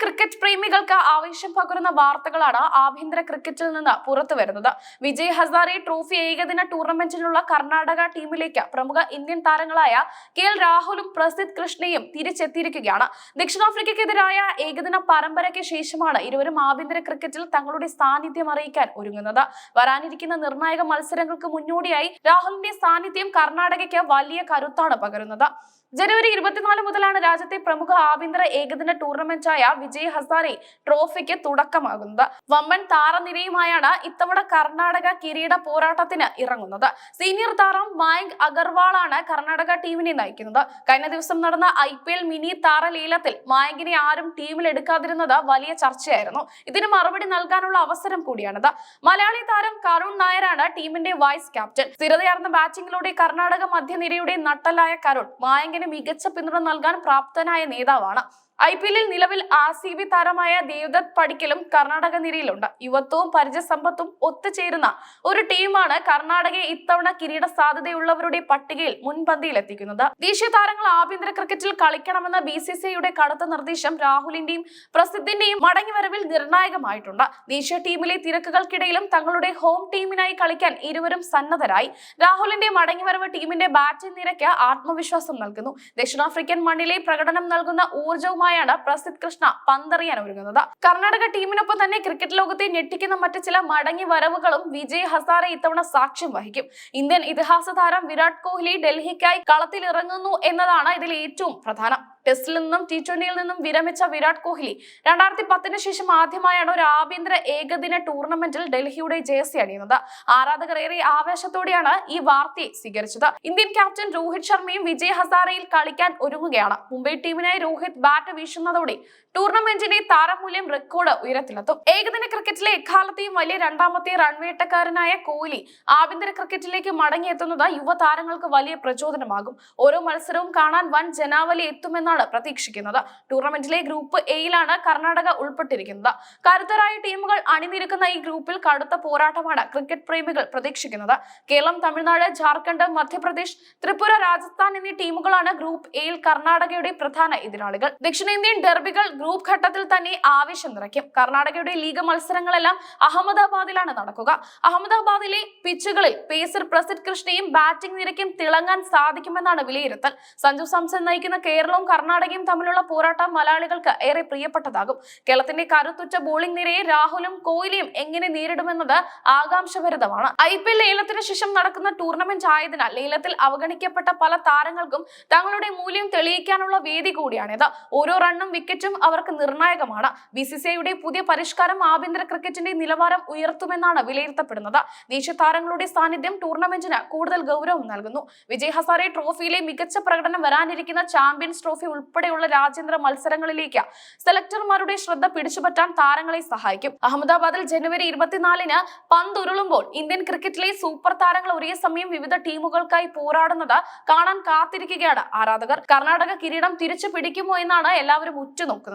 Cricket പ്രേമികൾക്ക് ആവേശം പകരുന്ന വാർത്തകളാണ് ആഭ്യന്തര ക്രിക്കറ്റിൽ നിന്ന് പുറത്തു വരുന്നത്. വിജയ് ഹസാരെ ട്രോഫി ഏകദിന ടൂർണമെന്റിലുള്ള കർണാടക ടീമിലേക്ക് പ്രമുഖ ഇന്ത്യൻ താരങ്ങളായ KL രാഹുലും പ്രസിദ്ധ് കൃഷ്ണയും തിരിച്ചെത്തിയിരിക്കുകയാണ്. ദക്ഷിണാഫ്രിക്കയ്ക്കെതിരായ ഏകദിന പരമ്പരയ്ക്ക് ശേഷമാണ് ഇരുവരും ആഭ്യന്തര ക്രിക്കറ്റിൽ തങ്ങളുടെ സാന്നിധ്യം അറിയിക്കാൻ ഒരുങ്ങുന്നത്. വരാനിരിക്കുന്ന നിർണായക മത്സരങ്ങൾക്ക് മുന്നോടിയായി രാഹുലിന്റെ സാന്നിധ്യം കർണാടകയ്ക്ക് വലിയ കരുത്താണ് പകരുന്നത്. ജനുവരി 24 മുതലാണ് രാജ്യത്തെ പ്രമുഖ ആഭ്യന്തര ഏകദിന ടൂർണമെന്റായ വിജയ് ഹസാരെ ട്രോഫിക്ക് തുടക്കമാകുന്നത്. വമ്പൻ താരനിരയുമായാണ് ഇത്തവണ കർണാടക കിരീട പോരാട്ടത്തിന് ഇറങ്ങുന്നത്. സീനിയർ താരം മായങ്ക് അഗർവാളാണ് കർണാടക ടീമിനെ നയിക്കുന്നത്. കഴിഞ്ഞ ദിവസം നടന്ന IPL മിനി താരലേലത്തിൽ മായങ്കിനെ ആരും ടീമിൽ എടുക്കാതിരുന്നത് വലിയ ചർച്ചയായിരുന്നു. ഇതിന് മറുപടി നൽകാനുള്ള അവസരം കൂടിയാണിത്. മലയാളി താരം കരുൺ നായരാണ് ടീമിന്റെ വൈസ് ക്യാപ്റ്റൻ. സ്ഥിരതയാർന്ന ബാറ്റിംഗിലൂടെ കർണാടക മധ്യനിരയുടെ നട്ടലായ കരുൺ മായങ്കിന് മികച്ച പിന്തുണ നൽകാൻ പ്രാപ്തനായ നേതാവാണ്. IPL നിലവിൽ RCB താരമായ ദേവദത്ത് പടിക്കലും കർണാടക നിരയിലുണ്ട്. യുവത്വവും പരിചയസമ്പത്തും ഒത്തുചേരുന്ന ഒരു ടീമാണ് കർണാടകയെ ഇത്തവണ കിരീട സാധ്യതയുള്ളവരുടെ പട്ടികയിൽ മുൻപന്തിയിലെത്തിക്കുന്നത്. ദേശീയ താരങ്ങൾ ആഭ്യന്തര ക്രിക്കറ്റിൽ കളിക്കണമെന്ന BCCIയുടെ കടുത്ത നിർദ്ദേശം രാഹുലിന്റെയും പ്രസിദ്ധിന്റെയും മടങ്ങിവരവിൽ നിർണായകമായിട്ടുണ്ട്. ദേശീയ ടീമിലെ തിരക്കുകൾക്കിടയിലും തങ്ങളുടെ ഹോം ടീമിനായി കളിക്കാൻ ഇരുവരും സന്നദ്ധരായി. രാഹുലിന്റെ മടങ്ങിവരവ് ടീമിന്റെ ബാറ്റിംഗ് നിരയ്ക്ക് ആത്മവിശ്വാസം നൽകുന്നു. ദക്ഷിണാഫ്രിക്കൻ മണ്ണിലെ പ്രകടനം നൽകുന്ന ഊർജ്ജവുമായി പ്രസിദ്ധ് കൃഷ്ണ പന്തറിയാൻ ഒരുങ്ങുന്നത്. കർണാടക ടീമിനൊപ്പം തന്നെ ക്രിക്കറ്റ് ലോകത്തെ ഞെട്ടിക്കുന്ന മറ്റു ചില മടങ്ങി വരവുകളും വിജയ് ഹസാരെ ഇത്തവണ സാക്ഷ്യം വഹിക്കും. ഇന്ത്യൻ ഇതിഹാസ താരം വിരാട് കോഹ്ലി ഡൽഹിക്കായി കളത്തിലിറങ്ങുന്നു എന്നതാണ് ഇതിൽ ഏറ്റവും പ്രധാനം. ടെസ്റ്റിൽ നിന്നും T20യിൽ നിന്നും വിരമിച്ച വിരാട് കോഹ്ലി 2010 ശേഷം ആദ്യമായാണ് ഒരു ആഭ്യന്തര ഏകദിന ടൂർണമെന്റിൽ ഡൽഹിയുടെ ജേഴ്സി അണിയുന്നത്. ആരാധകർ ഏറെ ആവേശത്തോടെയാണ് ഈ വാർത്തയെ സ്വീകരിച്ചത്. ഇന്ത്യൻ ക്യാപ്റ്റൻ രോഹിത് ശർമ്മയും വിജയ് ഹസാരയിൽ കളിക്കാൻ ഒരുങ്ങുകയാണ്. മുംബൈ ടീമിനായി രോഹിത് ബാറ്റ് വീശുന്നതോടെ ടൂർണമെന്റിന്റെ താരമൂല്യം റെക്കോർഡ് ഉയരത്തിലെത്തും. ഏകദിന ക്രിക്കറ്റിലെ എക്കാലത്തെയും വലിയ രണ്ടാമത്തെ റൺവേട്ടക്കാരനായ കോഹ്ലി ആഭ്യന്തര ക്രിക്കറ്റിലേക്ക് മടങ്ങിയെത്തുന്നത് യുവതാരങ്ങൾക്ക് വലിയ പ്രചോദനമാകും. ഓരോ മത്സരവും കാണാൻ വൻ ജനാവലി എത്തുമെന്നാണ് പ്രതീക്ഷിക്കുന്നത്. ടൂർണമെന്റിലെ ഗ്രൂപ്പ് എയിലാണ് കർണാടക ഉൾപ്പെട്ടിരിക്കുന്നത്. കരുത്തരായ ടീമുകൾ അണിനിരക്കുന്ന ഈ ഗ്രൂപ്പിൽ കടുത്ത പോരാട്ടമാണ് ക്രിക്കറ്റ് പ്രേമികൾ പ്രതീക്ഷിക്കുന്നത്. കേരളം, തമിഴ്നാട്, ജാർഖണ്ഡ്, മധ്യപ്രദേശ്, ത്രിപുര, രാജസ്ഥാൻ എന്നീ ടീമുകളാണ് ഗ്രൂപ്പ് എയിൽ കർണാടകയുടെ പ്രധാന എതിരാളികൾ. ദക്ഷിണേന്ത്യൻ ഡെർബികൾ ഗ്രൂപ്പ് ഘട്ടത്തിൽ തന്നെ ആവേശം നിറയ്ക്കും. കർണാടകയുടെ ലീഗ് മത്സരങ്ങളെല്ലാം അഹമ്മദാബാദിലാണ് നടക്കുക. അഹമ്മദാബാദിലെ പിച്ചുകളിൽ പേസർ പ്രസിദ്ധ് കൃഷ്ണയും ബാറ്റിംഗ് നിരക്കും തിളങ്ങാൻ സാധിക്കുമെന്നാണ് വിലയിരുത്തൽ. സഞ്ജു സാംസൺ നയിക്കുന്ന കേരളവും കർണാടകയും തമ്മിലുള്ള പോരാട്ടം മലയാളികൾക്ക് ഏറെ പ്രിയപ്പെട്ടതാകും. കേരളത്തിന്റെ കരുത്തുറ്റ ബോളിംഗ് നിരയെ രാഹുലും കോഹ്ലിയും എങ്ങനെ നേരിടുമെന്നത് ആകാംക്ഷഭരിതമാണ്. IPL ലേലത്തിന് ശേഷം നടക്കുന്ന ടൂർണമെന്റ് ആയതിനാൽ ലേലത്തിൽ അവഗണിക്കപ്പെട്ട പല താരങ്ങൾക്കും തങ്ങളുടെ മൂല്യം തെളിയിക്കാനുള്ള വേദി കൂടിയാണിത്. ഓരോ റണ്ണും വിക്കറ്റും അവർക്ക് നിർണായകമാണ്. BCCIയുടെ പുതിയ പരിഷ്കാരം ആഭ്യന്തര ക്രിക്കറ്റിന്റെ നിലവാരം ഉയർത്തുമെന്നാണ് വിലയിരുത്തപ്പെടുന്നത്. ദേശീയ താരങ്ങളുടെ സാന്നിധ്യം ടൂർണമെന്റിന് കൂടുതൽ ഗൗരവം നൽകുന്നു. വിജയ് ഹസാരെ ട്രോഫിയിലെ മികച്ച പ്രകടനം വരാനിരിക്കുന്ന ചാമ്പ്യൻസ് ട്രോഫി ഉൾപ്പെടെയുള്ള രാജ്യാന്തര മത്സരങ്ങളിലേക്ക് സെലക്ടർമാരുടെ ശ്രദ്ധ പിടിച്ചുപറ്റാൻ താരങ്ങളെ സഹായിക്കും. അഹമ്മദാബാദിൽ ജനുവരി 24-ന് പന്തുരുളുമ്പോൾ ഇന്ത്യൻ ക്രിക്കറ്റിലെ സൂപ്പർ താരങ്ങൾ ഒരേ സമയം വിവിധ ടീമുകൾക്കായി പോരാടുന്നത് കാണാൻ കാത്തിരിക്കുകയാണ് ആരാധകർ. കർണാടക കിരീടം തിരിച്ചു പിടിക്കുമോ എന്നാണ് എല്ലാവരും ഉറ്റുനോക്കുന്നത്.